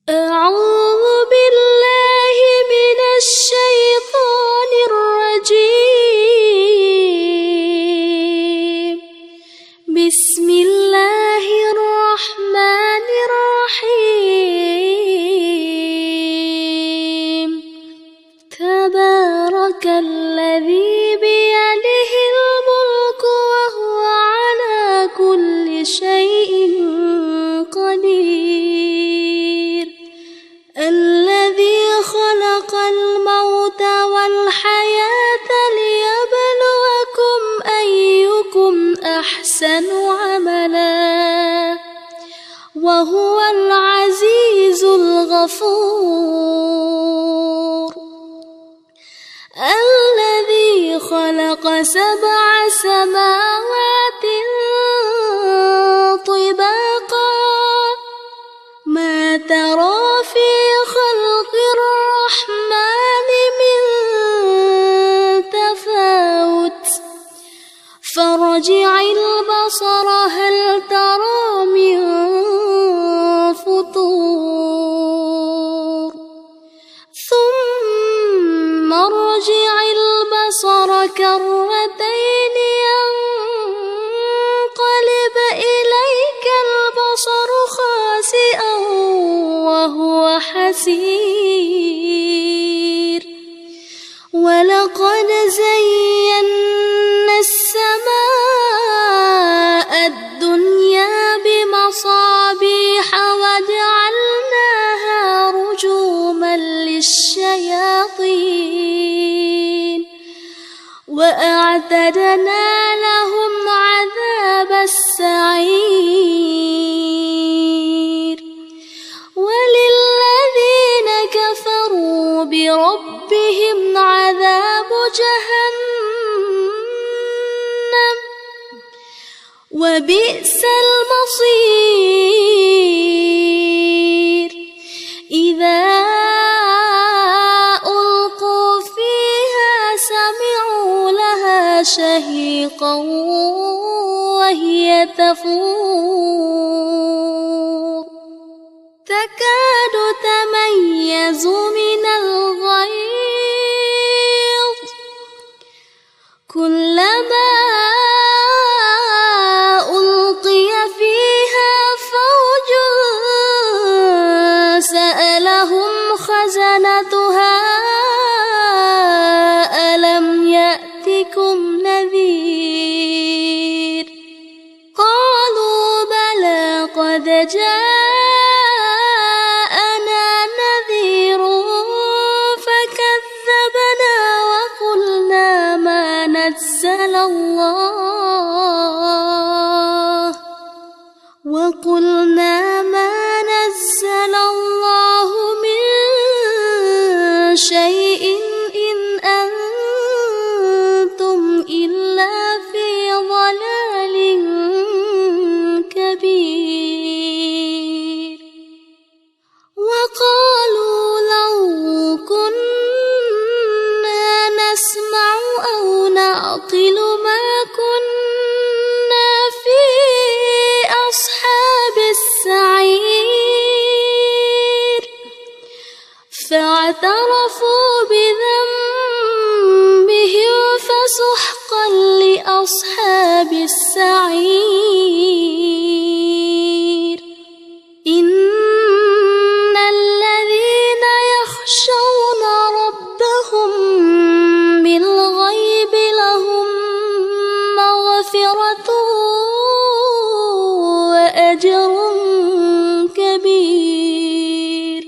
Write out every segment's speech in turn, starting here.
أعوذ بالله من الشيطان الرجيم. بسم الله الرحمن الرحيم. تبارك الذي بيده الملك وهو على كل شيء قدير. الذي خلق الموت والحياة ليبلوكم أيكم أحسن عملا وهو العزيز الغفور. الذي خلق 7 سماوات طباقا ما ترى في خلق الرحمن من تفاوت فارجع البصر هل ترى من فطور ثم ارجع البصر كرتين ينقلب إليك البصر خاسئا وهو حسير. ولقد زينا السماء الدنيا بمصابيح وجعلناها رجوما للشياطين وأعتدنا لهم عذاب السعير. وللذين كفروا بربهم عذاب جهنم وبئس المصير. إذا ألقوا فيها سمعوا لها شهيقا وهي تفور تكاد تميز من الغيظ كلما ألقي فيها فوج سألهم خزنتها ألم يأتكم نذير قالوا بلى قد جاءنا نذير فكذبنا وقلنا ما نزل الله من شيء إن أنتم إلا في ضلال كبير. وقالوا لو كنا نسمع أو نعقل ما كنا في أصحاب السعير فاعترفوا بذنبهم فسحقا لأصحاب السعير. إن الذين يخشون ربهم بالغيب لهم مغفرة وأجر كبير.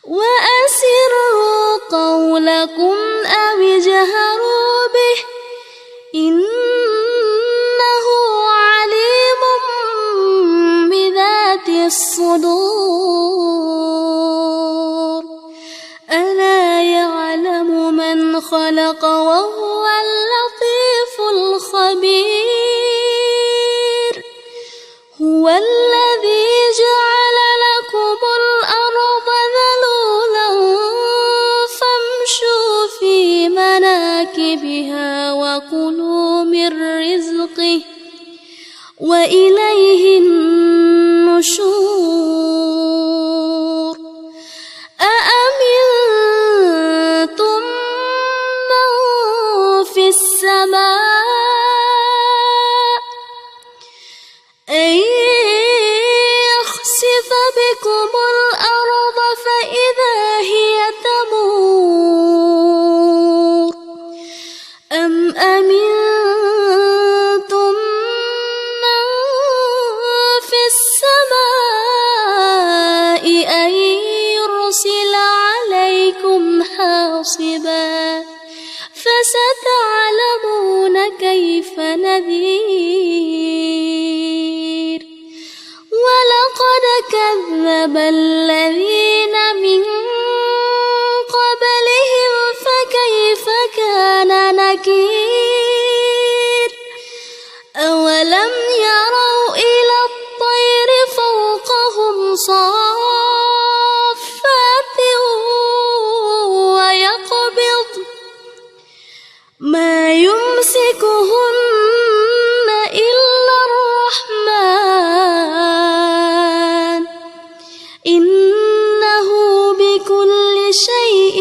وأسروا قولكم أو اجهروا به إنه عليم بذات الصدور. ألا يعلم من خلق وهو اللطيف الخبير. هو الذي جعل لكم الأرض ذلولا فامشوا في مناكبها وكلوا من رزقه وإليه النشور. بكم الأرض فإذا هي تمور أم أمنتم من في السماء أن يرسل عليكم حاصبا فستعلمون كيف نذير ولقد كذب الذين من قبلهم فكيف كان نكير أولم يروا إلى الطير فوقهم صافات ويقبض ما يمسكهن إلا الرحمن إنه بكل شيء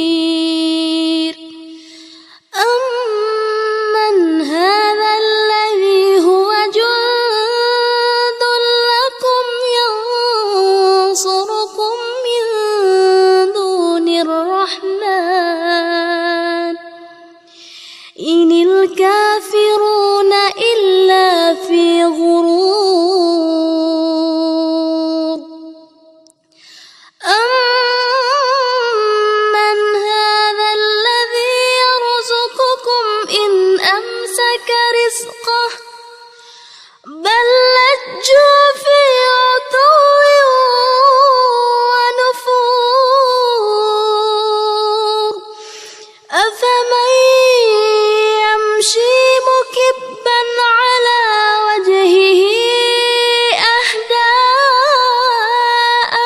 بصير أمن هذا الذي هو جند لكم ينصركم من دون الرحمن إن الكافرون إلا في غرور أمن هذا الذي يرزقكم إن أمسك رزقه بل لجوا في عتو ونفور أفمن يمشي مكبا على وجهه أهدى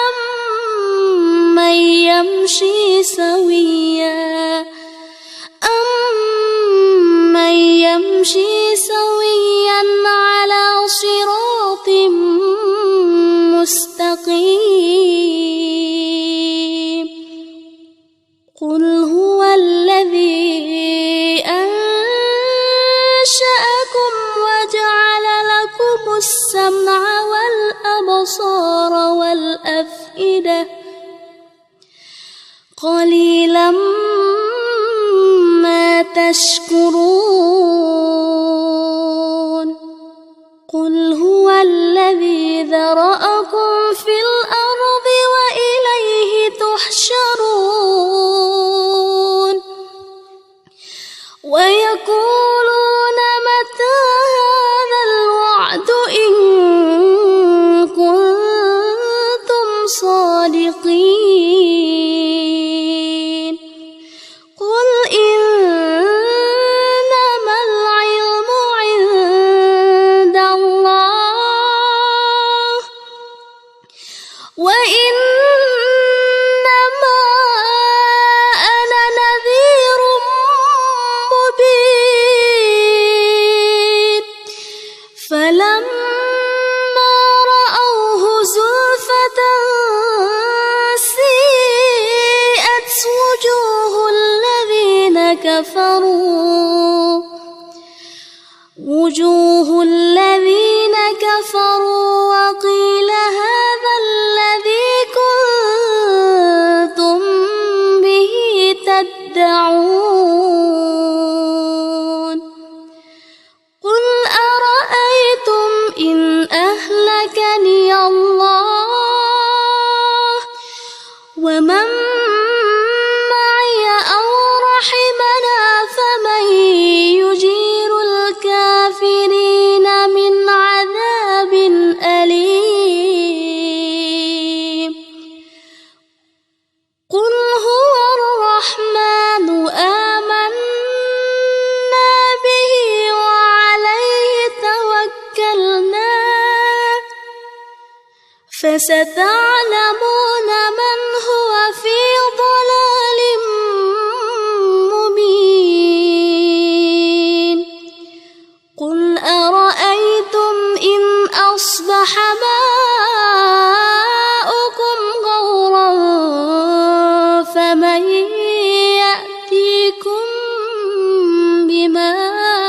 أمن يمشي سويا على صراط مستقيم قل هو الذي أنشأكم وجعل لكم السمع والأبصار والأفئدة قليلا ما تشكرون قل هو الذي ذرأكم في الأرض وإليه تحشرون ويقولون متى هذا الوعد إن كنتم صادقين قل إنما العلم عند الله وإنما أنا نذير مبين فلما رأوه زلفة سيئت وجوه الذين كفروا وقيل هذا الذي كنتم به تدعون قل أرأيتم إن أهلكني الله ومن معي أو رحمنا فمن يجير الكافرين من عذاب أليم قل هو الرحمن آمنا به وعليه توكلنا فستعلمون من هو في ضلال مبين قل أرأيتم إن أصبح ماؤكم غورا فمن يأتيكم بماء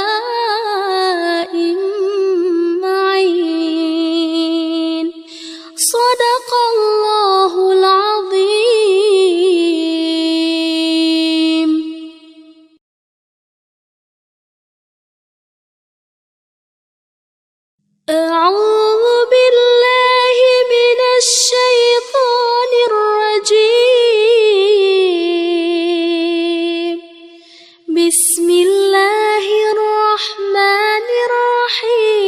معين أعوذ بالله من الشيطان الرجيم. بسم الله الرحمن الرحيم.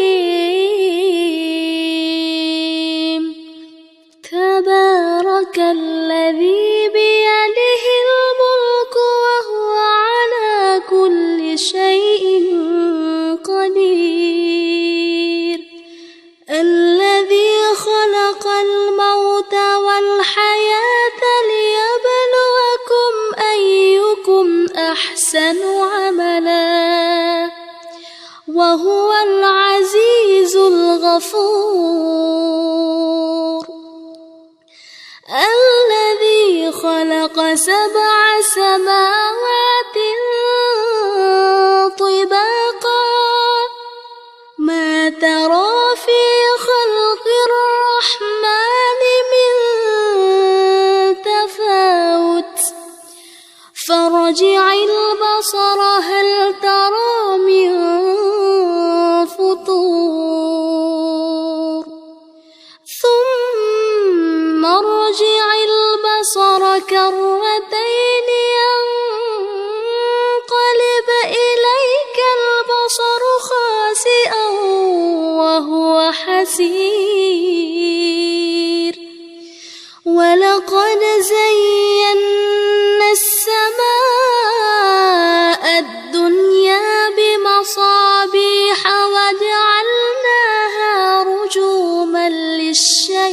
تبارك الذي بيده الملك وهو على كل شيء قدير. الذي خلق الموت والحياة ليبلوكم أيكم أحسن عملا وهو العزيز الغفور. الذي خلق 7 سماوات طباقا ما ترى في خلق الرحمن من تفاوت فارجع البصر هل ترى من فطور ثم ارجع البصر كرتين ينقلب إليك البصر خاسئا وهو حسير. ولقد زينا السماء الدنيا بمصابيح وجعلناها رجوما للشياطين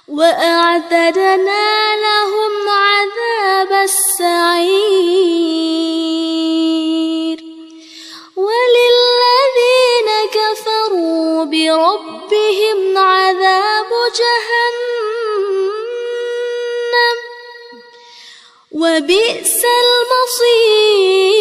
وأعتدنا لهم عذاب السعير. وللذين كفروا بربهم عذاب جهنم وبئس المصير.